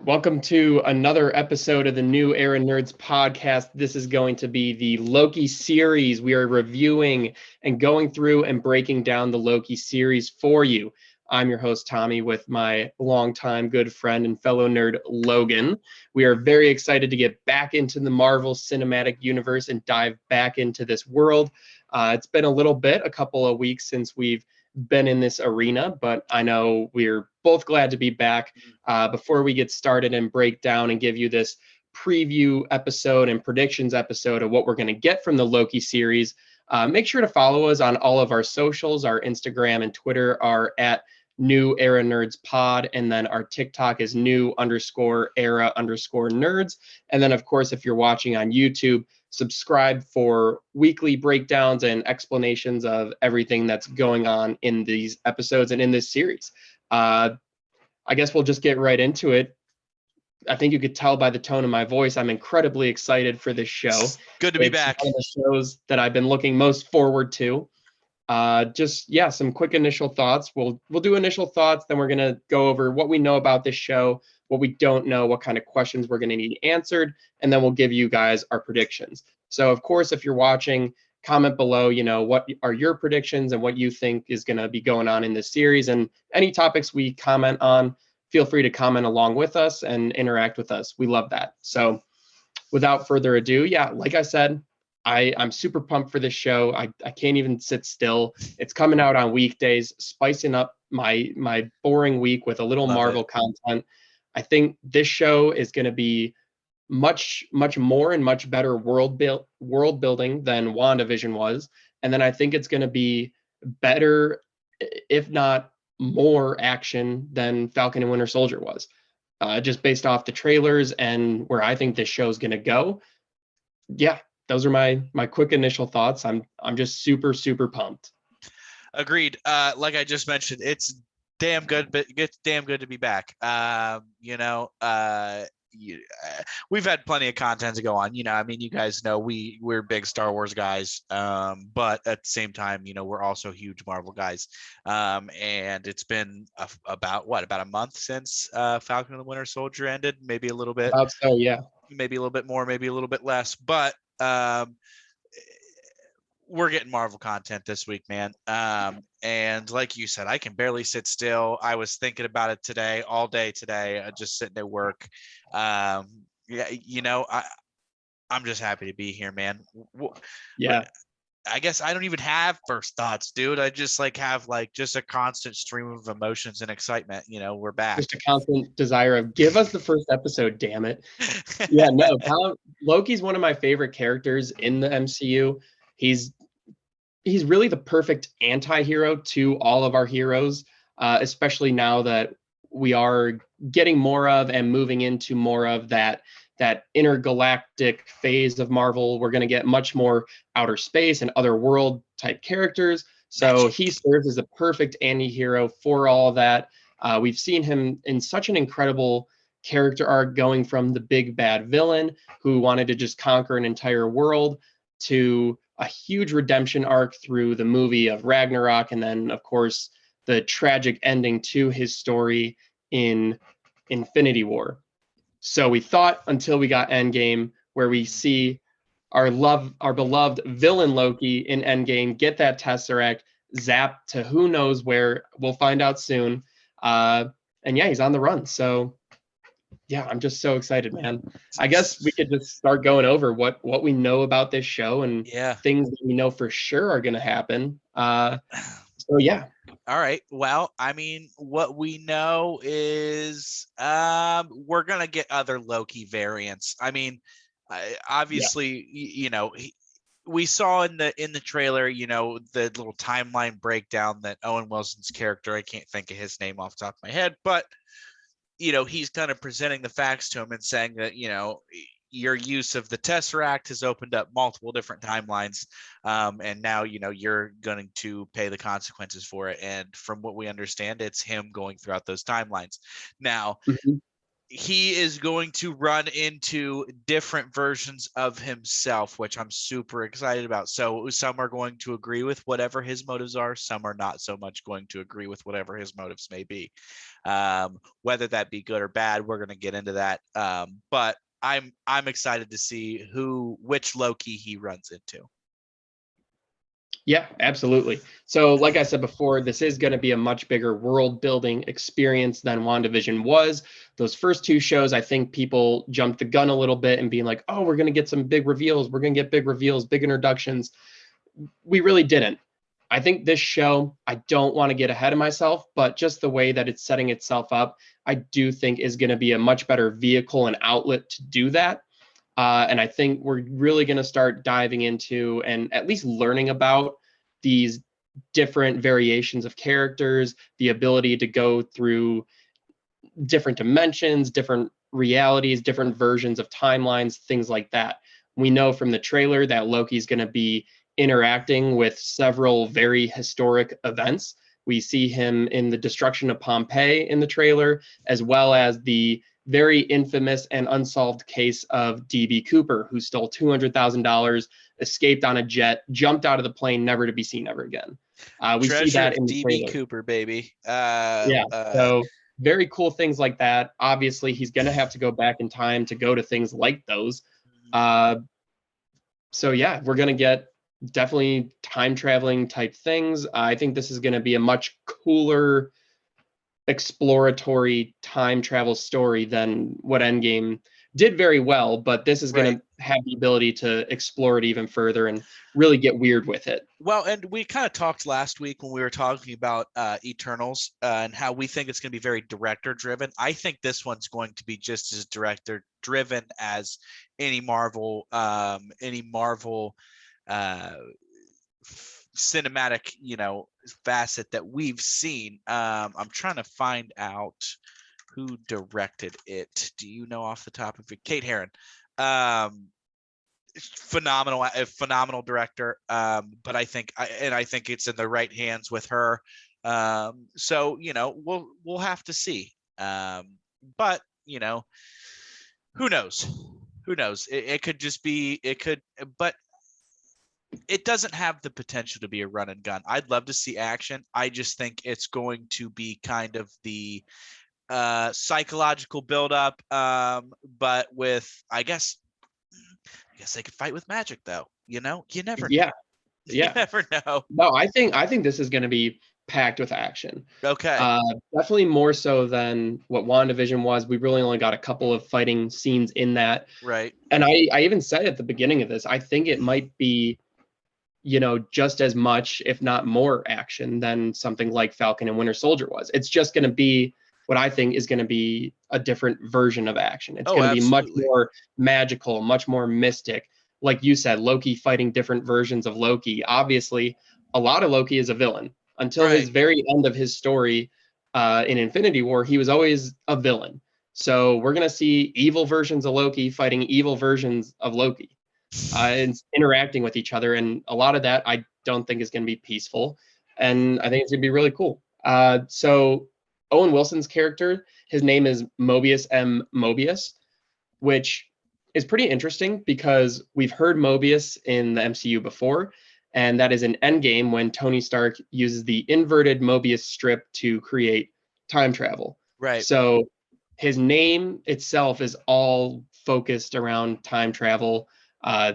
Welcome to another episode of the New Era Nerds podcast. This is going to be the Loki series. We are reviewing and going through and breaking down the Loki series for you. I'm your host, Tommy, with my longtime good friend and fellow nerd, Logan. We are very excited to get back into the Marvel Cinematic Universe and dive back into this world. It's been a couple of weeks since we've been in this arena, but I know we're both glad to be back. Before we get started and break down and give you this preview episode and predictions episode of what we're going to get from the Loki series, make sure to follow us on all of our socials. Our Instagram and Twitter are at New Era Nerds Pod, and then our TikTok is new_era_nerds. And then, of course, if you're watching on YouTube, subscribe for weekly breakdowns and explanations of everything that's going on in these episodes and in this series. I guess we'll just get right into it. I think you could tell by the tone of my voice, I'm incredibly excited for this show. Good to be back. One of the shows that I've been looking most forward to. Some quick initial thoughts. We'll do initial thoughts, then we're gonna go over what we know about this show, what we don't know, what kind of questions we're gonna need answered, and then we'll give you guys our predictions. So of course, if you're watching, comment below, what are your predictions and what you think is gonna be going on in this series, and any topics we comment on, feel free to comment along with us and interact with us. We love that. So without further ado, like I said, I'm super pumped for this show. I can't even sit still. It's coming out on weekdays, spicing up my boring week with a little Marvel content. I think this show is going to be much more and much better world building than WandaVision was. And then I think it's going to be better, if not more action than Falcon and Winter Soldier was. Just based off the trailers and where I think this show is going to go. Yeah, those are my quick initial thoughts. I'm just super pumped. Agreed. Like I just mentioned, it's damn good, but it's damn good to be back. We've had plenty of content to go on. You guys know we're big Star Wars guys, but at the same time, we're also huge Marvel guys. And it's been about a month since Falcon and the Winter Soldier ended, maybe a little bit. So yeah, maybe a little bit more, maybe a little bit less, but we're getting Marvel content this week, man. And like you said, I can barely sit still. I was thinking about it today, all day today, just sitting at work. I'm just happy to be here, man. Yeah. I guess I don't even have first thoughts, dude. I just have just a constant stream of emotions and excitement. We're back. Just a constant desire of give us the first episode, damn it. Yeah, no, Loki's one of my favorite characters in the MCU. He's really the perfect anti-hero to all of our heroes, especially now that we are getting more of and moving into more of that intergalactic phase of Marvel. We're going to get much more outer space and other world type characters. So he serves as a perfect anti-hero for all of that. We've seen him in such an incredible character arc, going from the big bad villain who wanted to just conquer an entire world to a huge redemption arc through the movie of Ragnarok, and then of course the tragic ending to his story in Infinity War. So we thought until we got Endgame, where we see our beloved villain Loki in Endgame get that Tesseract, zap to who knows where. We'll find out soon. And yeah, he's on the run. So yeah, I'm just so excited, man. I guess we could just start going over what we know about this show and things that we know for sure are going to happen. So yeah. All right. Well, what we know is we're going to get other Loki variants. Obviously, we saw in the trailer, the little timeline breakdown that Owen Wilson's character, I can't think of his name off the top of my head, but he's kind of presenting the facts to him and saying that, your use of the Tesseract has opened up multiple different timelines. And now, you're going to pay the consequences for it. And from what we understand, it's him going throughout those timelines. Now, he is going to run into different versions of himself, which I'm super excited about. So some are going to agree with whatever his motives are. Some are not so much going to agree with whatever his motives may be. Whether that be good or bad, we're going to get into that. But I'm excited to see which Loki he runs into. Yeah, absolutely. So, like I said before, this is going to be a much bigger world building experience than WandaVision was. Those first two shows, I think people jumped the gun a little bit and being like, oh, we're going to get some big reveals. We're going to get big reveals, big introductions. We really didn't. I think this show, I don't want to get ahead of myself, but just the way that it's setting itself up, I do think is going to be a much better vehicle and outlet to do that. And I think we're really going to start diving into and at least learning about these different variations of characters, the ability to go through different dimensions, different realities, different versions of timelines, things like that. We know from the trailer that Loki's going to be interacting with several very historic events. We see him in the destruction of Pompeii in the trailer, as well as the very infamous and unsolved case of DB Cooper, who stole $200,000, escaped on a jet, jumped out of the plane, never to be seen ever again. We see Treasure that of in the DB trailer. Cooper, baby. Yeah. So very cool things like that. Obviously, he's going to have to go back in time to go to things like those. So yeah, we're going to get definitely time traveling type things. I think this is going to be a much cooler exploratory time travel story than what Endgame did very well, but this is going to have the ability to explore it even further and really get weird with it. Well, and we kind of talked last week when we were talking about Eternals and how we think it's going to be very director driven. I think this one's going to be just as director driven as any Marvel cinematic, facet that we've seen. I'm trying to find out who directed it. Do you know off the top of it? Kate Herron. Phenomenal director. But I think it's in the right hands with her. So we'll have to see. But who knows? Who knows? It could just be. It could, but it doesn't have the potential to be a run and gun. I'd love to see action. I just think it's going to be kind of the psychological buildup, but with I guess they could fight with magic, though. You never know. You never know. No, I think this is going to be packed with action. Okay. Definitely more so than what WandaVision was. We really only got a couple of fighting scenes in that. Right. And I even said at the beginning of this, I think it might be, just as much, if not more action than something like Falcon and Winter Soldier was. It's just going to be what I think is going to be a different version of action. It's going to be much more magical, much more mystic. Like you said, Loki fighting different versions of Loki. Obviously, a lot of Loki is a villain. Until his very end of his story in Infinity War, he was always a villain. So we're going to see evil versions of Loki fighting evil versions of Loki. And interacting with each other. And a lot of that I don't think is going to be peaceful. And I think it's going to be really cool. So Owen Wilson's character, his name is Mobius M. Mobius, which is pretty interesting because we've heard Mobius in the MCU before. And that is in Endgame when Tony Stark uses the inverted Mobius strip to create time travel. Right. So his name itself is all focused around time travel.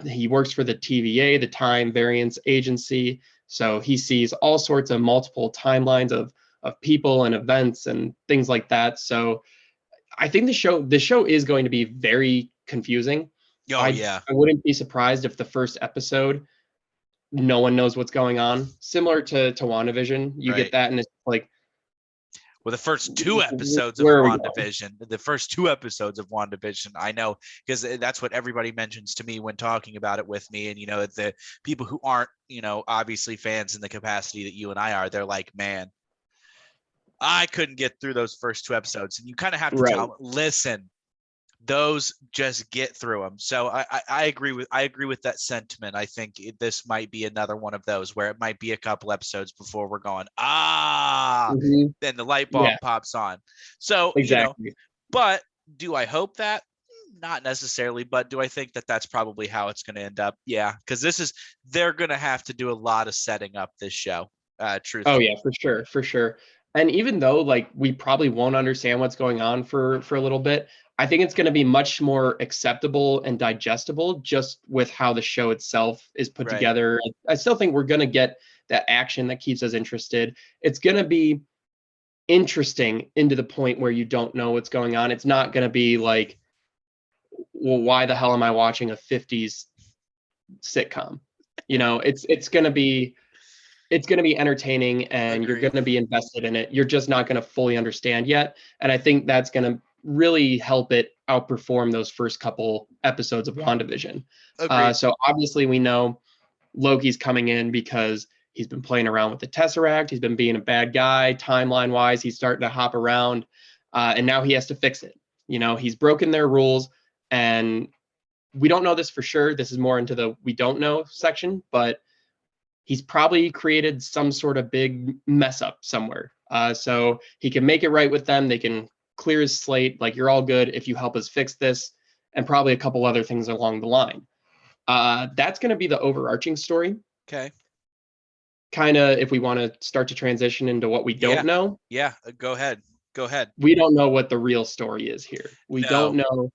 He works for the TVA, the Time Variance Agency. So he sees all sorts of multiple timelines of people and events and things like that. So I think the show is going to be very confusing. I wouldn't be surprised if the first episode, no one knows what's going on. Similar to WandaVision, you get that, and it's like, well, the first two episodes of WandaVision, I know, because that's what everybody mentions to me when talking about it with me. And, the people who aren't, obviously fans in the capacity that you and I are, they're like, man, I couldn't get through those first two episodes. And you kind of have to tell them, listen, those just get through them. So I agree with that sentiment. I think this might be another one of those where it might be a couple episodes before we're going, then the light bulb pops on. So, exactly. But Do I hope that? Not necessarily, but do I think that that's probably how it's going to end up? Yeah, because they're going to have to do a lot of setting up this show. Oh Truthfully, yeah, for sure, for sure. And even though like we probably won't understand what's going on for a little bit, I think it's going to be much more acceptable and digestible just with how the show itself is put right? together. I still think we're going to get that action that keeps us interested. It's going to be interesting into the point where you don't know what's going on. It's not going to be like, well, why the hell am I watching a 50s sitcom? It's going to be entertaining and you're Agreed. going to be invested in it. You're just not going to fully understand yet. And I think that's going to really help it outperform those first couple episodes of WandaVision. Agreed. So obviously, we know Loki's coming in because he's been playing around with the Tesseract. He's been being a bad guy. Timeline wise, he's starting to hop around. And now he has to fix it. He's broken their rules. And we don't know this for sure. This is more into the we don't know section, but he's probably created some sort of big mess up somewhere. So he can make it right with them. They can clear his slate. Like, you're all good if you help us fix this, and probably a couple other things along the line. That's going to be the overarching story. Okay. Kind of, if we want to start to transition into what we Yeah. don't know, Yeah. Go ahead. Go ahead. we don't know what the real story is here. We don't No. know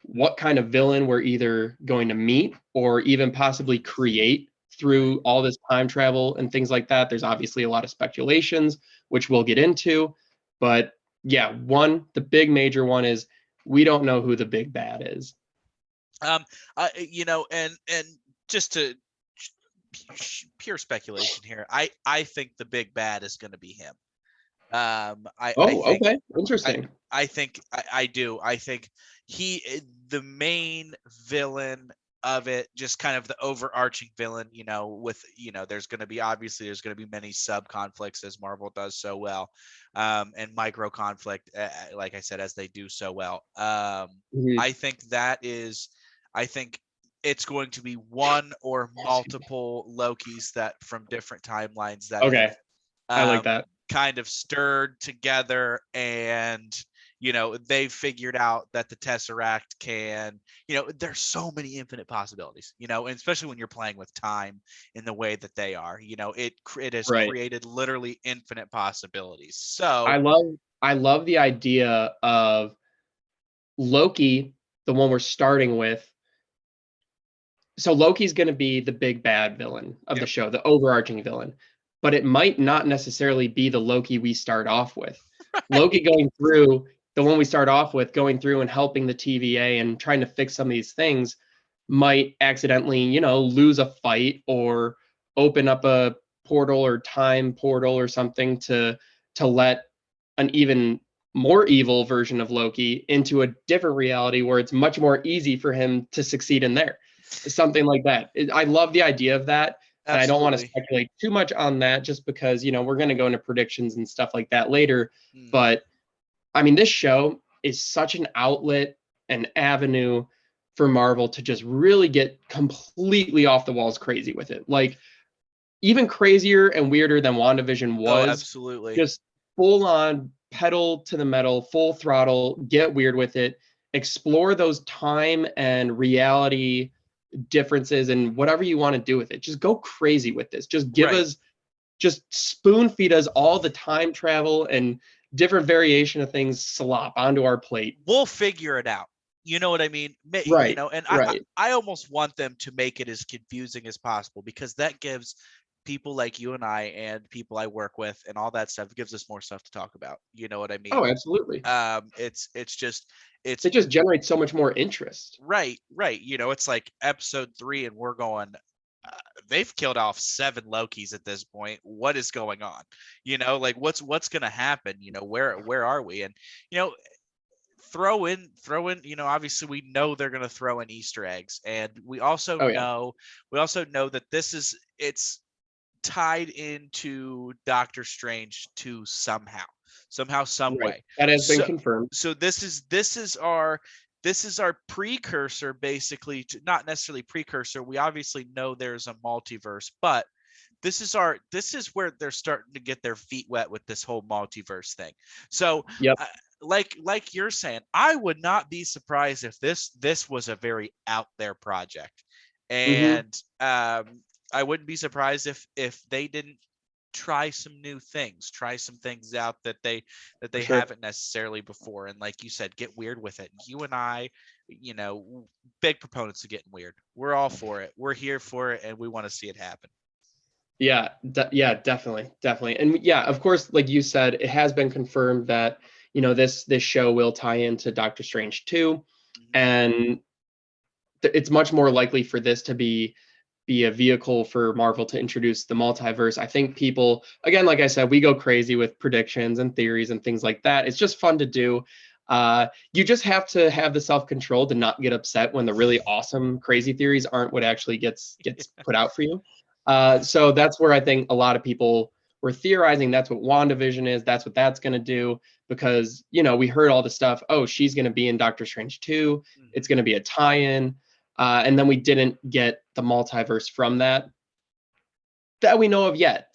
what kind of villain we're either going to meet or even possibly create Right. through all this time travel and things like that. There's obviously a lot of speculations, which we'll get into. But yeah, the big major one is we don't know who the big bad is. And just to pure speculation here, I think the big bad is going to be him. I Oh, think okay. I Interesting. I think I do. I think the main villain of it, just kind of the overarching villain, with, there's going to be many sub conflicts as Marvel does so well, and micro conflict, like I said, as they do so well. Mhm. I think I think it's going to be one or multiple Lokis that from different timelines that have Okay. I like that. kind of stirred together, and they've figured out that the Tesseract can, there's so many infinite possibilities, and especially when you're playing with time in the way that they are, it has Right. created literally infinite possibilities. I So love I love the idea of Loki, the one we're starting with. So Loki's going to be the big bad villain of the yep. show, the overarching villain, but it might not necessarily be the Loki we start off with. Loki going through the one we start off with, going through and helping the TVA and trying to fix some of these things, might accidentally, lose a fight or open up a portal or time portal or something to let an even more evil version of Loki into a different reality where it's much more easy for him to succeed in there. Something like that. I love the idea of that. And I don't want to Absolutely. speculate too much on that just because, we're going to go into predictions and stuff like that later. Mhm. But I mean, this show is such an outlet, an avenue for Marvel to just really get completely off the walls crazy with it. Like, even crazier and weirder than WandaVision Oh, was, absolutely. just full on pedal to the metal, full throttle, get weird with it, explore those time and reality differences and whatever you want to do with it. Just go crazy with this. Right. Just spoon feed us all the time travel and different variation of things slop onto our plate. We'll figure it out. You know what I mean? Right, And right. I almost want them to make it as confusing as possible, because that gives people like you and I and people I work with and all that stuff, gives us more stuff to talk about. You know what I mean? Oh, absolutely. It's just it's It just generates so much more interest. right, right. It's like episode 3, and we're going. Uh, they've killed off 7 Lokis at this point. What is going on? Like what's gonna happen? Where are we? And you know, throw in, obviously we know they're going to throw in Easter eggs, and Oh yeah. we also know that it's tied into Doctor Strange to somehow some Right. way. That has been so confirmed. so this is our precursor, basically, to, not necessarily precursor, we obviously know there's a multiverse, but this is where they're starting to get their feet wet with this whole multiverse thing. So Yep. uh, like you're saying, I would not be surprised if this was a very out there project, Mm-hmm. and I wouldn't be surprised if they didn't try some new things, try some things out that For they sure. haven't necessarily before, and like you said, get weird with it. You and I, big proponents of getting weird. We're all for it. We're here for it, and we want to see it happen. Yeah, yeah, definitely. And yeah, of course, like you said, it has been confirmed that, this show will tie into Doctor Strange 2, Mhm. and it's much more likely for this to be a vehicle for Marvel to introduce the multiverse. I think people, again, like I said, we go crazy with predictions and theories and things like that. It's just fun to do. You just have to have the self-control to not get upset when the really awesome, crazy theories aren't what actually gets put out for you. So that's where I think a lot of people were theorizing that's what WandaVision is. That's what that's going to do because, we heard all the stuff. Oh, she's going to be in Doctor Strange 2. It's Mhm. going to be a tie-in. And then we didn't get the multiverse from that we know of yet.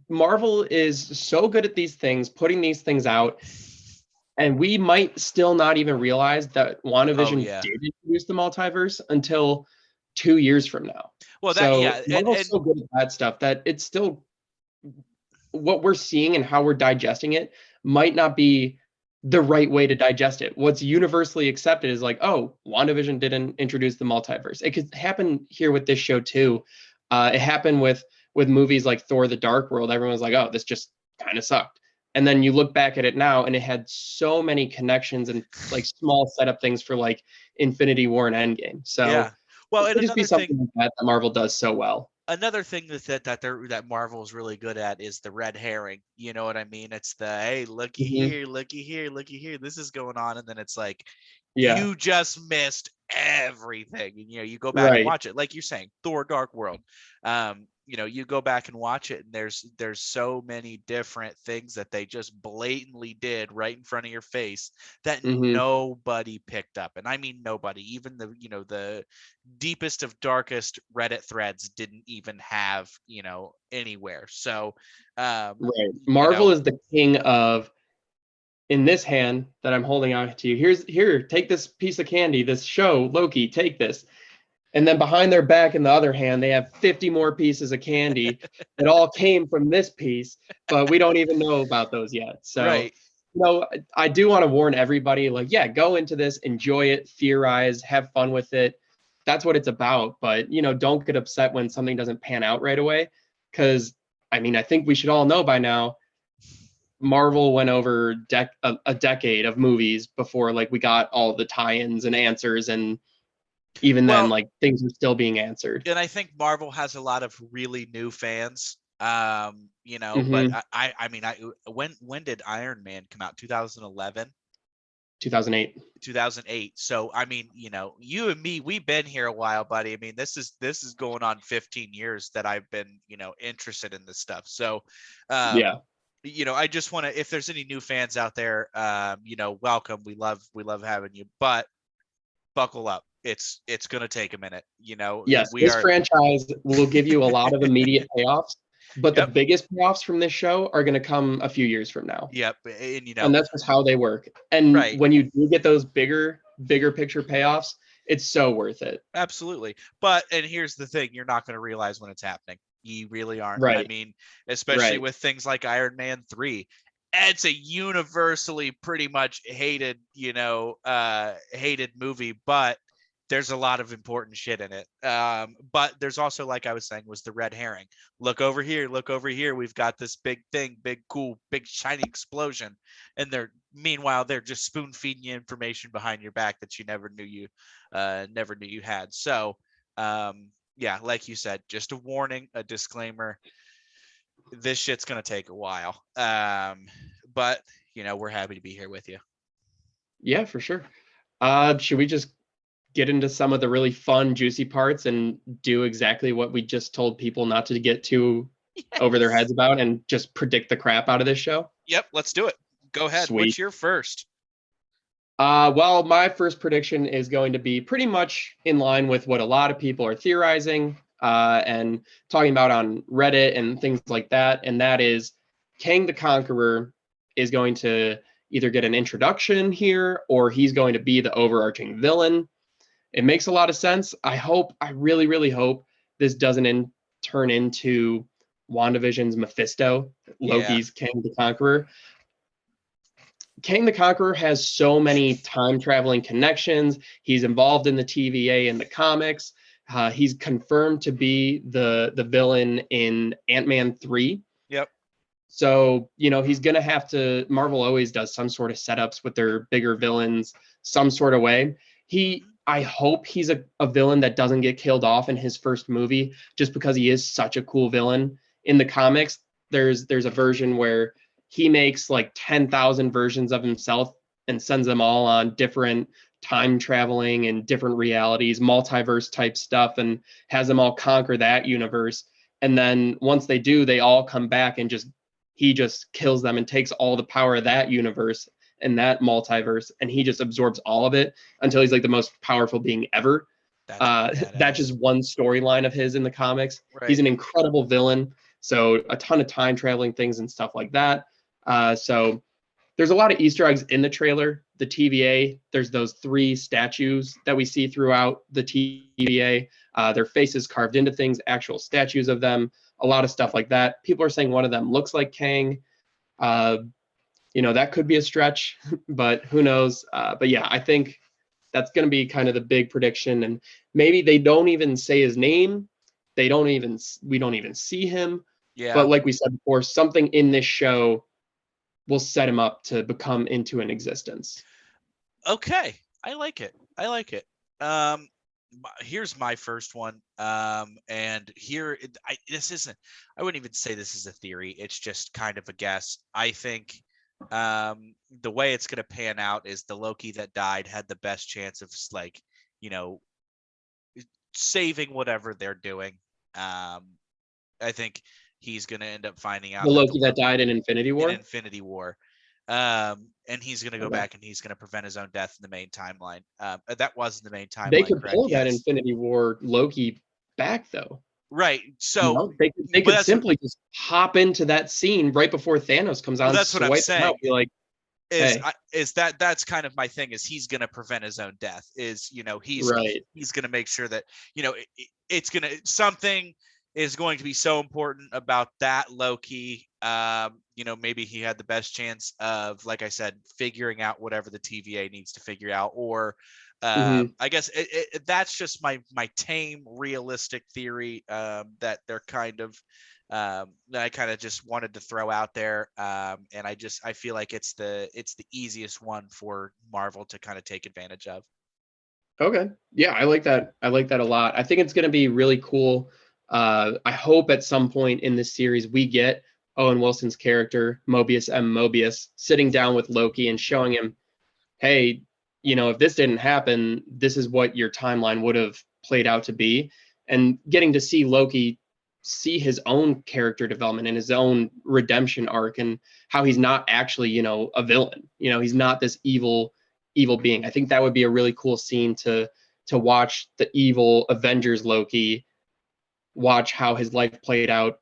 Marvel is so good at these things, putting these things out, and we might still not even realize that Oh WandaVision yeah. did introduce the multiverse until 2 years from now. Well, that So yeah, Marvel's and so good at that stuff that it's still what we're seeing and how we're digesting it might not be the right way to digest it. What's universally accepted is like, oh, WandaVision didn't introduce the multiverse. It could happen here with this show too. It happened with movies like Thor: The Dark World. Everyone's like, oh, this just kind of sucked. And then you look back at it now, and it had so many connections and like small setup things for like Infinity War and Endgame. So yeah. Well, it and could just be something like that Marvel does so well. another thing that Marvel is really good at is the red herring. You know what I mean? It's the, hey, looky Hmm. here, looky here, looky here. This is going on, and then it's like Yeah. you just missed everything. And you go back and Right. watch it, like you're saying, Thor: Dark World. You go back and watch it, and there's so many different things that they just blatantly did right in front of your face that Hmm. nobody picked up, and I mean nobody. Even the deepest of darkest Reddit threads didn't even have anywhere. So, Right. you Marvel know, is the king of in this hand that I'm holding out to you. Here, take this piece of candy, this show, Loki, take this. And then behind their back in the other hand, they have 50 more pieces of candy that all came from this piece, but we don't even know about those yet. So, right. I do want to warn everybody, like, yeah, go into this, enjoy it, theorize, have fun with it. That's what it's about. But, don't get upset when something doesn't pan out right away. Because, I mean, I think we should all know by now Marvel went over a decade of movies before like we got all the tie-ins and answers, and even then, Well, like things are still being answered. and I think Marvel has a lot of really new fans. But Hmm. I mean, when did Iron Man come out? 2011, 2008. 2008. So I mean, you and me, we've been here a while, buddy. I mean, this is going on 15 years that I've been, interested in this stuff. So, um, Yeah. I just want to, if there's any new fans out there, welcome. We love having you, but buckle up. It's gonna take a minute. Yes, We this are. franchise will give you a lot of immediate payoffs, but the Yep. biggest payoffs from this show are going to come a few years from now. Yep. And And that's just how they work. And right. when you do get those bigger picture payoffs, it's so worth it. Absolutely. But and here's the thing, you're not going to realize when it's happening. You really aren't. I Right. mean, especially Right. with things like Iron Man 3. It's a universally pretty much hated movie, but there's a lot of important shit in it. But there's also, like I was saying, was the red herring. Look over here, look over here. We've got this big thing, big cool, big shiny explosion, and meanwhile they're just spoon feeding you information behind your back that you never knew you had. So, yeah, like you said, just a warning, a disclaimer. This shit's gonna take a while, but we're happy to be here with you. Yeah, for sure. Should we just get into some of the really fun, juicy parts and do exactly what we just told people not to get too over their Yes. heads about and just predict the crap out of this show? Yep, let's do it. Go ahead. Sweet. What's your first? Well, my first prediction is going to be pretty much in line with what a lot of people are theorizing and talking about on Reddit and things like that. And that is Kang the Conqueror is going to either get an introduction here or he's going to be the overarching villain. It makes a lot of sense. I really, really hope this doesn't turn into WandaVision's Mephisto, Yeah. Loki's King the Conqueror. King the Conqueror has so many time traveling connections. He's involved in the TVA and the comics. He's confirmed to be the villain in Ant-Man 3. Yep. So, he's going to have to. Marvel always does some sort of setups with their bigger villains, some sort of way. I hope he's a villain that doesn't get killed off in his first movie, just because he is such a cool villain. In the comics, there's a version where he makes like 10,000 versions of himself and sends them all on different time traveling and different realities, multiverse type stuff, and has them all conquer that universe. And then once they do, they all come back and he just kills them and takes all the power of that universe and that multiverse, and he just absorbs all of it until he's like the most powerful being ever. That's just one storyline of his in the comics. Right. He's an incredible villain. So a ton of time traveling things and stuff like that. So there's a lot of Easter eggs in the trailer. The TVA, there's those 3 statues that we see throughout the TVA. Their faces carved into things, actual statues of them, a lot of stuff like that. People are saying one of them looks like Kang. That could be a stretch, but who knows? But yeah, I think that's going to be kind of the big prediction. And maybe they don't even say his name. We don't even see him. Yeah. But like we said before, something in this show will set him up to become into an existence. Okay. I like it. Here's my first one. And here, I wouldn't even say this is a theory. It's just kind of a guess. I think the way it's going to pan out is the Loki that died had the best chance of saving whatever they're doing. I think he's going to end up finding out the Loki that died in Infinity War. And he's going to go back and he's going to prevent his own death in the main timeline. That wasn't the main timeline. They could pull that Infinity War Loki back, though. Right. So they could simply just hop into that scene right before Thanos comes on. Well, that's what I'm saying. Out, be like, that's kind of my thing, is he's going to prevent his own death. He's going to make sure that it's going to something is going to be so important about that Loki. Maybe he had the best chance of, like I said, figuring out whatever the TVA needs to figure out, or I guess that's just my tame, realistic theory that they're kind of that I kind of just wanted to throw out there, and I feel like it's the easiest one for Marvel to kind of take advantage of. Okay, yeah, I like that. I like that a lot. I think it's going to be really cool. I hope at some point in this series we get Owen Wilson's character, Mobius M. Mobius, sitting down with Loki and showing him, hey, if this didn't happen, this is what your timeline would have played out to be. And getting to see Loki see his own character development and his own redemption arc, and how he's not actually, a villain. He's not this evil being. I think that would be a really cool scene to watch the evil Avengers Loki, watch how his life played out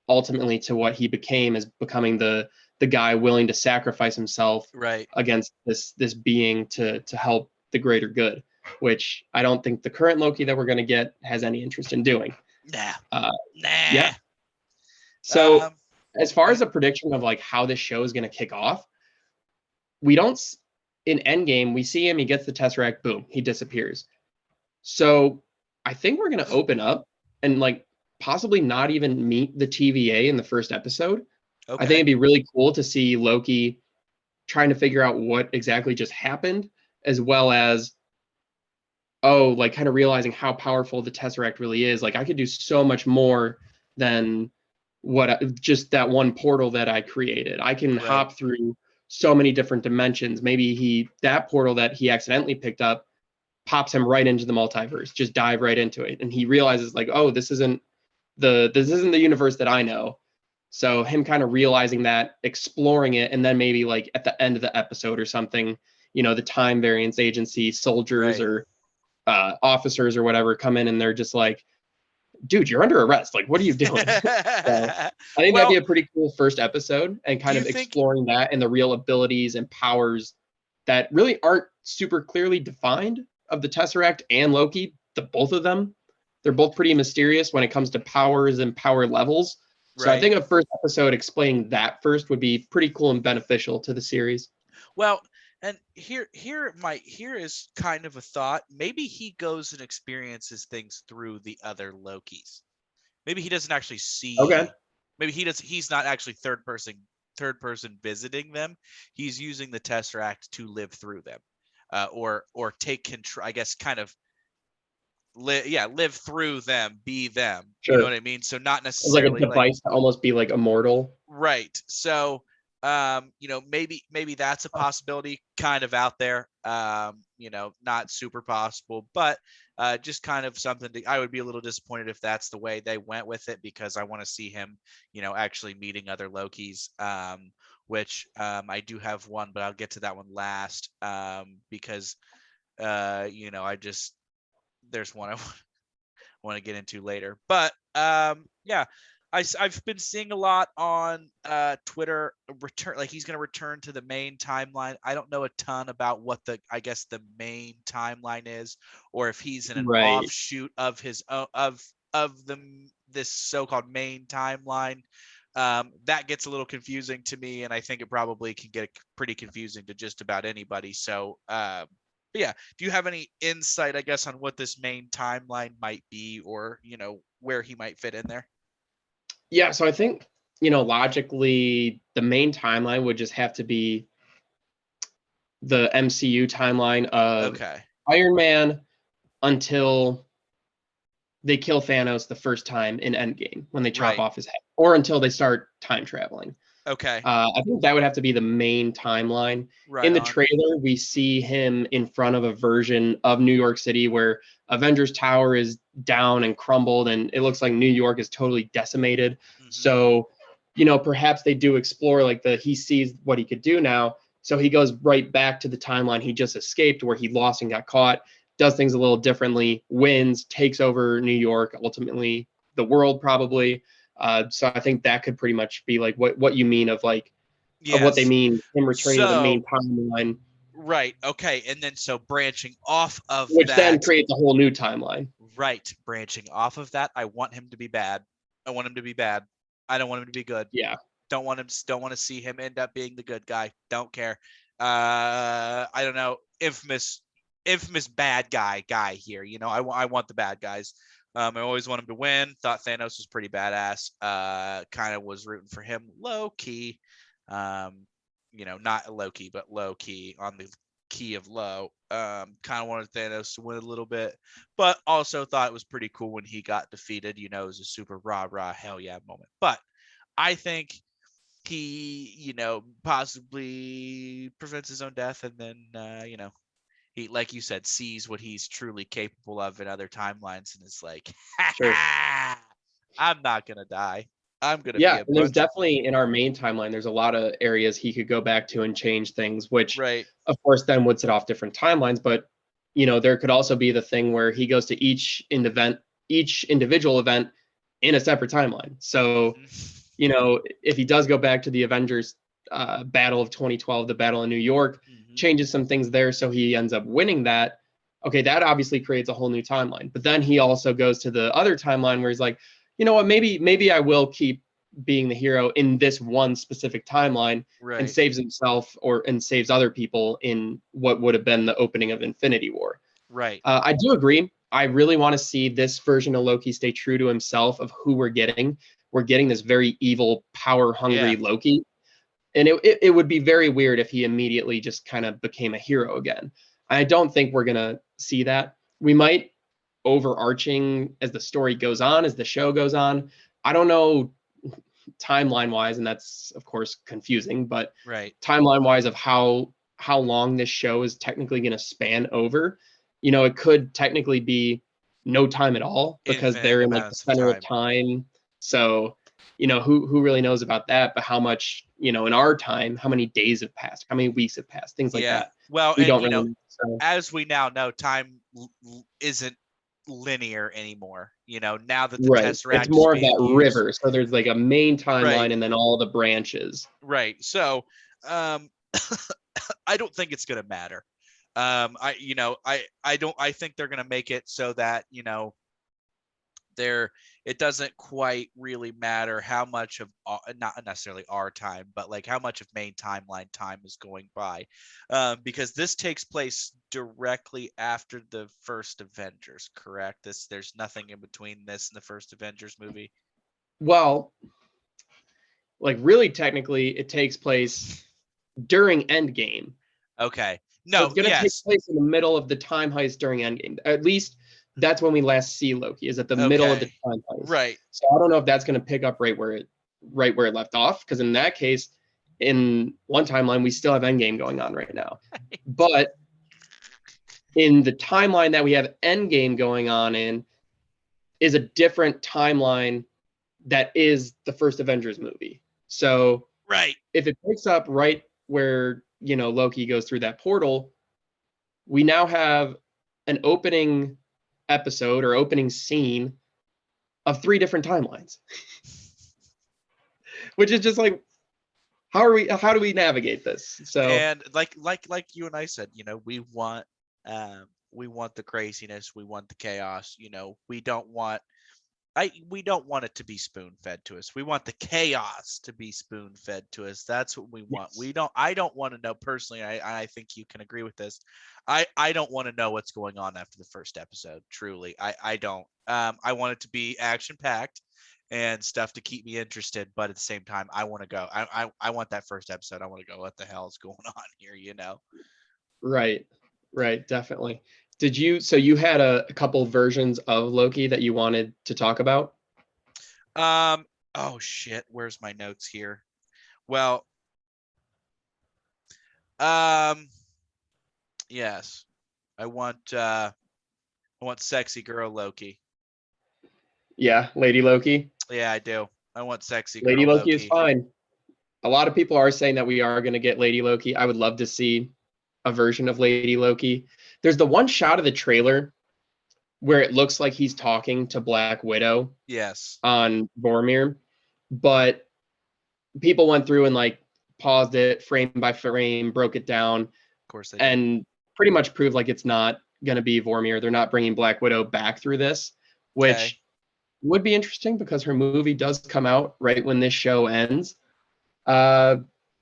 ultimately to what he became, as becoming the guy willing to sacrifice himself against this being to help the greater good, which I don't think the current Loki that we're going to get has any interest in doing. Nah. Yeah. So as far as a prediction of like how this show is going to kick off, we don't, in Endgame, we see him, he gets the Tesseract, boom, he disappears. So I think we're going to open up and like possibly not even meet the TVA in the first episode. Okay. I think it'd be really cool to see Loki trying to figure out what exactly just happened, as well as, like kind of realizing how powerful the Tesseract really is. Like I could do so much more than just that one portal that I created. I can hop through so many different dimensions. Maybe that portal that he accidentally picked up pops him right into the multiverse, just dive right into it. And he realizes like, oh, this isn't the universe that I know. So him kind of realizing that, exploring it, and then maybe like at the end of the episode or something, the Time Variance Agency soldiers or officers or whatever come in, and they're just like, dude, you're under arrest. Like, what are you doing? So I think that'd be Well, a pretty cool first episode, and do kind you of think exploring that and the real abilities and powers that really aren't super clearly defined of the Tesseract and Loki. The both of them, they're both pretty mysterious when it comes to powers and power levels. So I right? think a first episode explaining that first would be pretty cool and beneficial to the series. Well, and here is kind of a thought. Maybe he goes and experiences things through the other Lokis. Maybe he doesn't actually Okay. see. Maybe he's not actually third person visiting them. He's using the Tesseract to live through them, or take control. I guess kind of live through them, be them. You know Sure. what I mean? So not It's like a necessarily like device to almost be like immortal. right. So maybe that's a possibility kind of out there. Not super possible, but just kind of something I would be a little disappointed if that's the way they went with it, because I want to see him, actually meeting other Lokis. Which I do have one, but I'll get to that one last. Because I just there's one I want to get into later. But yeah, I've been seeing a lot on Twitter return, like he's going to return to the main timeline. I don't know a ton about what the main timeline is, or if he's in an Right. offshoot of his own, of the this so-called main timeline. That gets a little confusing to me, and I think it probably can get pretty confusing to just about anybody. So but yeah, do you have any insight, I guess, on what this main timeline might be, or where he might fit in there? Yeah, so I think, logically, the main timeline would just have to be the MCU timeline of Okay. Iron Man until they kill Thanos the first time in Endgame when they chop Right. off his head, or until they start time traveling. Okay. I think that would have to be the main timeline. In Right the on. trailer, we see him in front of a version of New York City where Avengers Tower is down and crumbled, and it looks like New York is totally decimated. Hmm. So, perhaps they do explore like he sees what he could do now. So he goes right back to the timeline he just escaped, where he lost and got caught, does things a little differently, wins, takes over New York, ultimately the world probably. So I think that could pretty much be like what you mean of what they Yes. mean him returning to the main So, timeline, right. Okay. And then so branching off of which then that, creates a whole new timeline. right. Branching off of that, I want him to be bad. I want him to be bad. I don't want him to be good. Yeah, Don't want to see him end up being the good guy. Don't care. I don't know. Infamous bad guy here. I want the bad guys. I always want him to win. Thought Thanos was pretty badass. Kind of was rooting for him low key. Not low key, but low key on the key of low. Kind of wanted Thanos to win a little bit, but also thought it was pretty cool when he got defeated. It was a super rah hell yeah moment. But I think he, possibly prevents his own death, and then, he, like you said, sees what he's truly capable of in other timelines, and is like, sure. I'm not gonna die. I'm gonna be Yeah, a and there's bunch of definitely in our main timeline, there's a lot of areas he could go back to and change things, which right. of course then would set off different timelines. But there could also be the thing where he goes to each individual event in a separate timeline. So, Hmm. if he does go back to the Avengers battle of 2012, the battle in New York, Hmm. changes some things there, so he ends up winning that. Okay, that obviously creates a whole new timeline. But then he also goes to the other timeline where he's like, you know what, maybe I will keep being the hero in this one specific timeline, and Right. saves himself and saves other people in what would have been the opening of Infinity War. Right. I do agree. I really want to see this version of Loki stay true to himself of who we're getting. We're getting this very evil, power hungry Yeah. Loki. And it would be very weird if he immediately just kind of became a hero again. I don't think we're going to see that. We might, overarching as the story goes on, as the show goes on. I don't know timeline wise, and that's of course confusing, but Right. timeline wise of how long this show is technically going to span over. It could technically be no time at all because Infinite they're in like the amounts of center of time. time. So, who really knows about that, but how much, in our time, how many days have passed, how many weeks have passed, things like Yeah. that. Well, We and don't really know. So, as we now know, time isn't linear anymore. Now that the Right. Tesseract It's more is of being that used. river. So there's like a main timeline Right. and then all the branches. Right. So, um, I don't think it's gonna matter. I think they're gonna make it so that it doesn't quite really matter how much of not necessarily our time, but like how much of main timeline time is going by, because this takes place directly after the first Avengers, correct? There's nothing in between this and the first Avengers movie. Well, like really technically it takes place during Endgame. Okay. So No, it's going to take yes. place in the middle of the time heist during Endgame. At least that's when we last see Loki, is at the middle of the Okay. time heist. Right. So I don't know if that's going to pick up right where it left off, because in that case, in one timeline we still have Endgame going on right now. But in the timeline that we have Endgame going on in is a different timeline that is the first Avengers movie. So Right. if it picks up right where, Loki goes through that portal, we now have an opening episode or opening scene of 3 different timelines. Which is just like, how do we navigate this? So And like you and I said, we want the craziness, we want the chaos, we don't want it to be spoon fed to us. We want the chaos to be spoon fed to us. That's what we want. yes. I don't want to know personally. I think you can agree with this. I don't want to know what's going on after the first episode. Truly, I don't. I want it to be action packed and stuff to keep me interested. But at the same time, I want to go. I want that first episode. I want to go. What the hell is going on here? Right. Right, definitely. So you had a couple versions of Loki that you wanted to talk about? Um. Oh shit. Where's my notes here? Well. Um. Yes. I want sexy girl Loki. Yeah, Lady Loki. Yeah, I do. I want sexy Lady girl Loki is Loki. fine. A lot of people are saying that we are going to get Lady Loki. I would love to see a version of Lady Loki. There's the one shot of the trailer where it looks like he's talking to Black Widow Yes. on Vormir, but people went through and like paused it frame by frame, broke it down, Of course they did. and pretty much proved like it's not going to be Vormir. They're not bringing Black Widow back through this, which would be interesting because her movie does come out right when this show ends.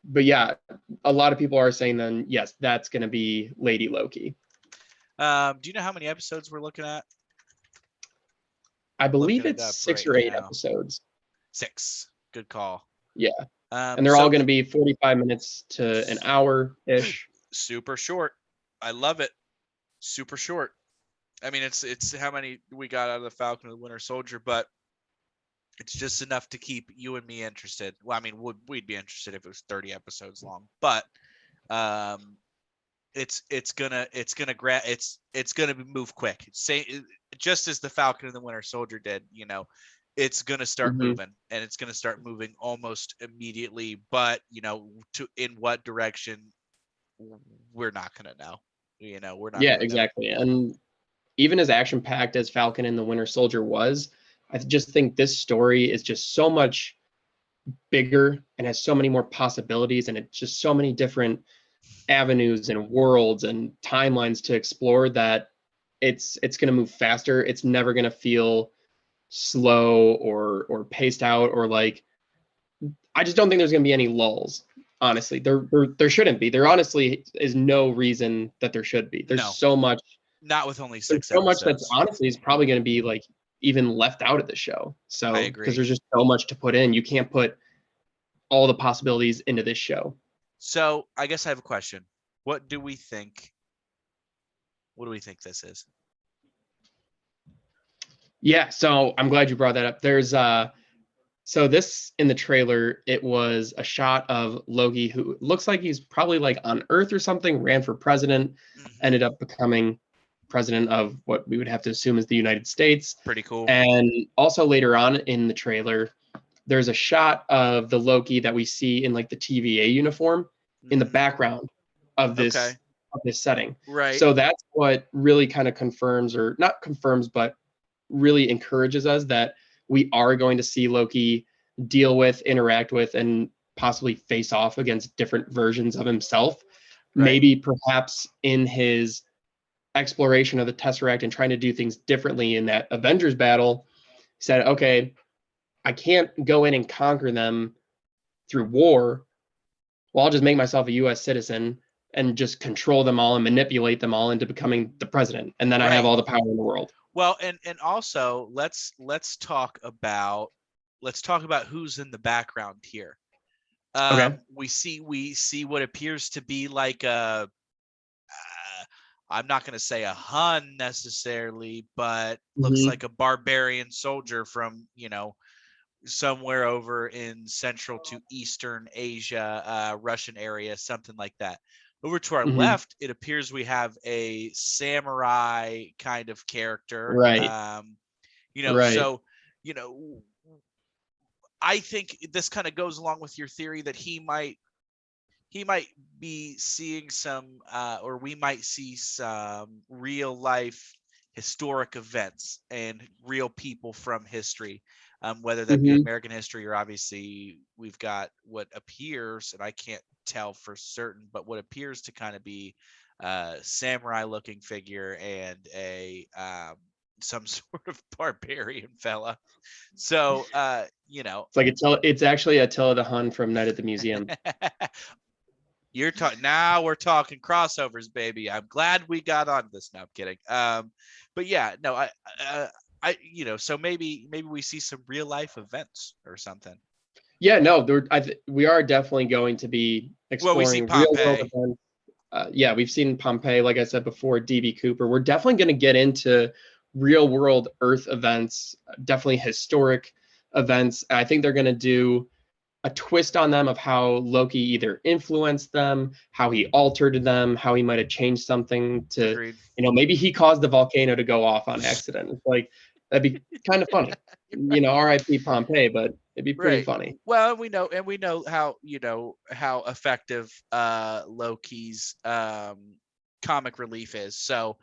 But yeah, a lot of people are saying then, yes, that's going to be Lady Loki. Do you know how many episodes we're looking at? I believe Looking it it's up 6 right or 8 now. episodes. 6. Good call. Yeah. And they're all going to be 45 minutes to an hour-ish. Super short. I love it. Super short. I mean, it's how many we got out of the Falcon and the Winter Soldier, but it's just enough to keep you and me interested. Well, I mean, we'd be interested if it was 30 episodes long, but it's gonna move quick. Just as the Falcon and the Winter Soldier did, it's gonna start moving, and it's gonna start moving almost immediately. But in what direction, we're not gonna know. We're not. Yeah, gonna exactly. And even as action-packed as Falcon and the Winter Soldier was, I just think this story is just so much bigger and has so many more possibilities, and it's just so many different avenues and worlds and timelines to explore that it's going to move faster. It's never going to feel slow or paced out, or like, I just don't think there's going to be any lulls. Honestly, there shouldn't be. There honestly is no reason that there should be. There's No. so much. Not with only 6 There's so episodes. much that's honestly is probably going to be like even left out of the show. So I agree. because there's just so much to put in, you can't put all the possibilities into this show. So I guess I have a question. What do we think? What do we think this is? Yeah, so I'm glad you brought that up. There's so this in the trailer, it was a shot of Loki, who looks like he's probably like on Earth or something, ran for president, ended up becoming president of what we would have to assume is the United States. Pretty cool. And also later on in the trailer, there's a shot of the Loki that we see in like the TVA uniform in the background of this of this setting. Right. So that's what really kind of confirms, or not confirms, but really encourages us that we are going to see Loki deal with, interact with, and possibly face off against different versions of himself. Right. Maybe perhaps in his exploration of the Tesseract and trying to do things differently in that Avengers battle, said, okay, I can't go in and conquer them through war. Well, I'll just make myself a US citizen and just control them all and manipulate them all into becoming the president. And then I have Right. all the power in the world. Well, and also let's talk about who's in the background here. Okay. We see what appears to be like a I'm not going to say a Hun necessarily, but looks like a barbarian soldier from, somewhere over in Central to Eastern Asia, Russian area, something like that. Over to our left, it appears we have a samurai kind of character. Right. Right. So, I think this kind of goes along with your theory that he might be seeing some, or we might see some real life historic events and real people from history, whether that be American history, or obviously we've got what appears, and I can't tell for certain, but what appears to kind of be a samurai looking figure and a some sort of barbarian fella. So It's actually Attila the Hun from Night at the Museum. You're talking now. We're talking crossovers, baby. I'm glad we got on this. No, I'm kidding. But yeah, no, so maybe we see some real life events or something. Yeah, no, we are definitely going to be exploring real world events. Yeah, we've seen Pompeii, like I said before, DB Cooper. We're definitely going to get into real world Earth events, definitely historic events. I think they're going to do a twist on them of how Loki either influenced them, how he altered them, how he might have changed something to, Agreed. Maybe he caused the volcano to go off on accident. It's like, that'd be kind of funny. R.I.P. Pompeii, but it'd be pretty funny. Well, we know how how effective Loki's comic relief is. So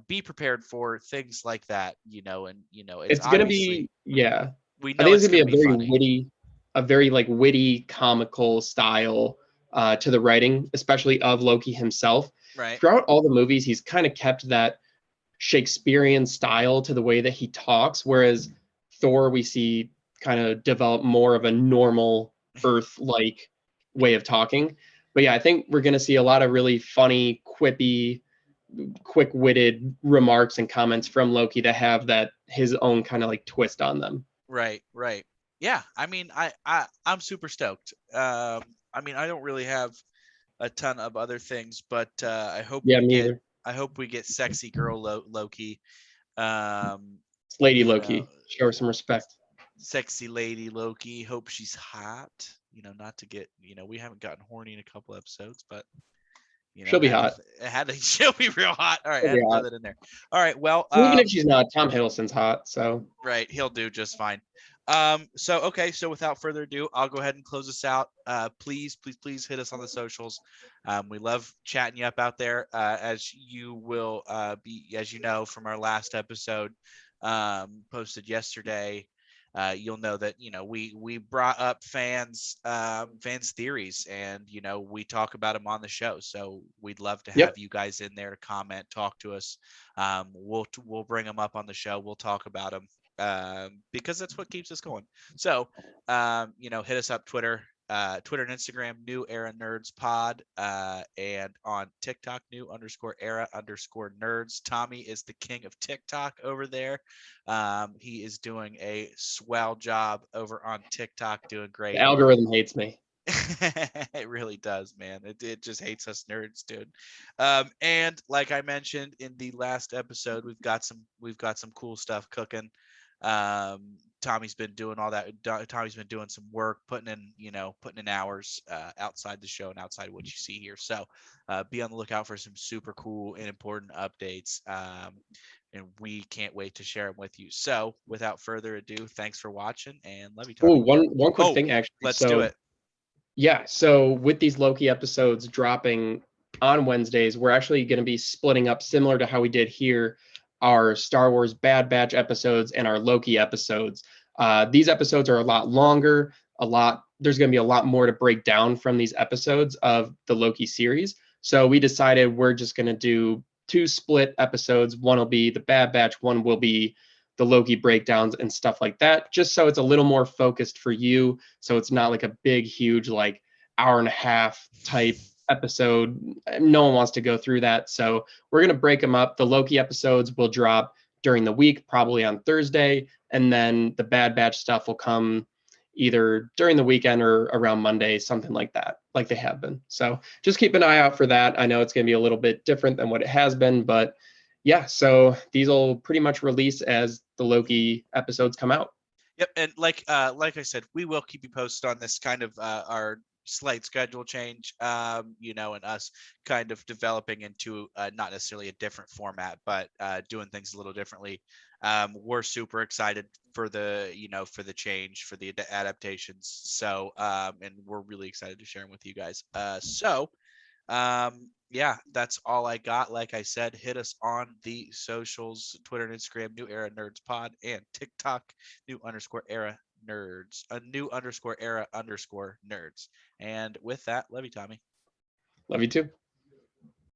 be prepared for things like that. It's gonna be, yeah. We I know think it's it's gonna be funny. a very like witty, comical style to the writing, especially of Loki himself. Right. Throughout all the movies, he's kind of kept that Shakespearean style to the way that he talks, whereas Thor, we see kind of develop more of a normal Earth-like way of talking. But yeah, I think we're going to see a lot of really funny, quippy, quick-witted remarks and comments from Loki that have that his own kind of like twist on them. Right. Yeah, I mean, I'm super stoked. I mean, I don't really have a ton of other things, but I hope we get sexy girl Loki. It's Lady Loki. Show her some respect. Sexy lady Loki. Hope she's hot. Not to get, we haven't gotten horny in a couple episodes, but she'll be hot. She'll be real hot. All right, I had to throw that in there. All right, well, even if she's not, Tom Hiddleston's hot, so right, he'll do just fine. So without further ado, I'll go ahead and close this out. Please hit us on the socials. We love chatting you up out there. As you will as you know from our last episode posted yesterday, you'll know that we brought up fans theories, and we talk about them on the show. So we'd love to have you guys in there to comment, talk to us. We'll bring them up on the show. We'll talk about them. Because that's what keeps us going. So, hit us up Twitter and Instagram, New Era Nerds Pod, and on TikTok, new_era_nerds. Tommy is the king of TikTok over there. He is doing a swell job over on TikTok, doing great. The algorithm hates me. It really does, man. It just hates us nerds, dude. And like I mentioned in the last episode, we've got some cool stuff cooking. Tommy's been doing all that. Tommy's been doing some work, putting in hours outside the show and outside what you see here. So be on the lookout for some super cool and important updates. And we can't wait to share them with you. So without further ado, thanks for watching, and love you, Tommy. One quick thing, actually. Let's do it. Yeah, so with these Loki episodes dropping on Wednesdays, we're actually going to be splitting up similar to how we did here, our Star Wars Bad Batch episodes and our Loki episodes. These episodes are a lot longer, there's going to be a lot more to break down from these episodes of the Loki series. So we decided we're just going to do 2 split episodes. One will be the Bad Batch, one will be the Loki breakdowns and stuff like that, just so it's a little more focused for you. So it's not like a big, huge, like hour and a half type episode. No one wants to go through that. So we're going to break them up. The Loki episodes will drop during the week, probably on Thursday. And then the Bad Batch stuff will come either during the weekend or around Monday, something like that, like they have been. So just keep an eye out for that. I know it's going to be a little bit different than what it has been, but yeah, so these will pretty much release as the Loki episodes come out. Yep, and like I said, we will keep you posted on this kind of our slight schedule change, and us kind of developing into not necessarily a different format, but doing things a little differently. We're super excited for the change, for the adaptations. So, and we're really excited to share them with you guys. Yeah, that's all I got. Like I said, hit us on the socials, Twitter and Instagram, New Era Nerds Pod, and TikTok, _era nerds, a _era_nerds. And with that, love you, Tommy. Love you too.